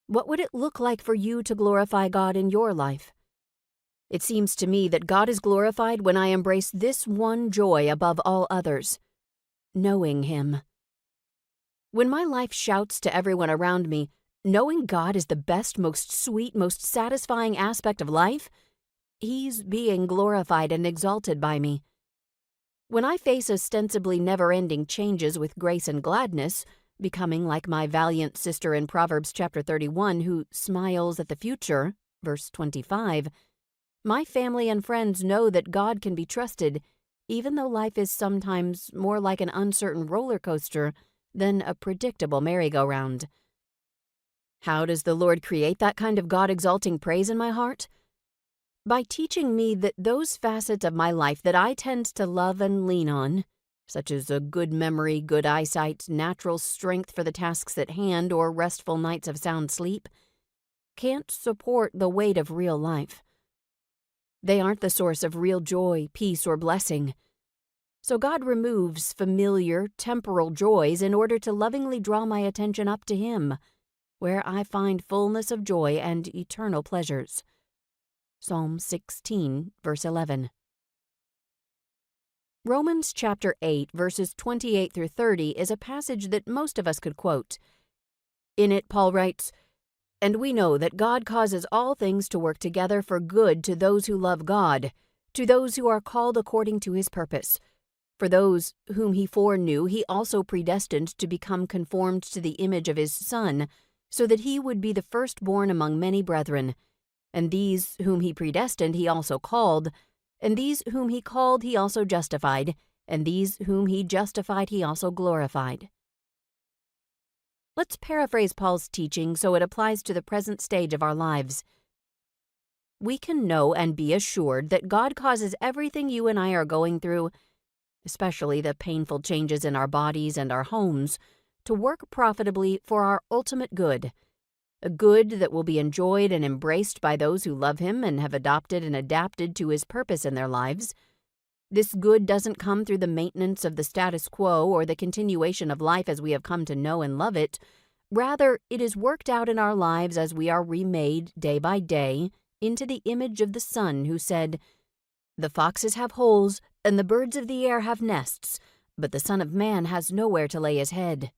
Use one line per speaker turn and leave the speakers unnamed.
What would it look like for you to glorify God in your life? It seems to me that God is glorified when I embrace this one joy above all others: knowing Him. When my life shouts to everyone around me, knowing God is the best, most sweet, most satisfying aspect of life, He's being glorified and exalted by me. When I face ostensibly never-ending changes with grace and gladness, becoming like my valiant sister in Proverbs chapter 31 who smiles at the future, verse 25, my family and friends know that God can be trusted, even though life is sometimes more like an uncertain roller coaster than a predictable merry-go-round. How does the Lord create that kind of God-exalting praise in my heart? By teaching me that those facets of my life that I tend to love and lean on, such as a good memory, good eyesight, natural strength for the tasks at hand, or restful nights of sound sleep, can't support the weight of real life. They aren't the source of real joy, peace, or blessing. So God removes familiar, temporal joys in order to lovingly draw my attention up to Him, where I find fullness of joy and eternal pleasures. Psalm 16, verse 11. Romans chapter 8, verses 28 through 30 is a passage that most of us could quote. In it, Paul writes, "And we know that God causes all things to work together for good to those who love God, to those who are called according to His purpose. For those whom He foreknew, He also predestined to become conformed to the image of His Son, so that He would be the firstborn among many brethren. And these whom He predestined He also called, and these whom He called He also justified, and these whom He justified He also glorified." Let's paraphrase Paul's teaching so it applies to the present stage of our lives. We can know and be assured that God causes everything you and I are going through, especially the painful changes in our bodies and our homes, to work profitably for our ultimate good, a good that will be enjoyed and embraced by those who love Him and have adopted and adapted to His purpose in their lives. This good doesn't come through the maintenance of the status quo or the continuation of life as we have come to know and love it. Rather, it is worked out in our lives as we are remade day by day into the image of the Son who said, "The foxes have holes, and the birds of the air have nests, but the Son of Man has nowhere to lay His head."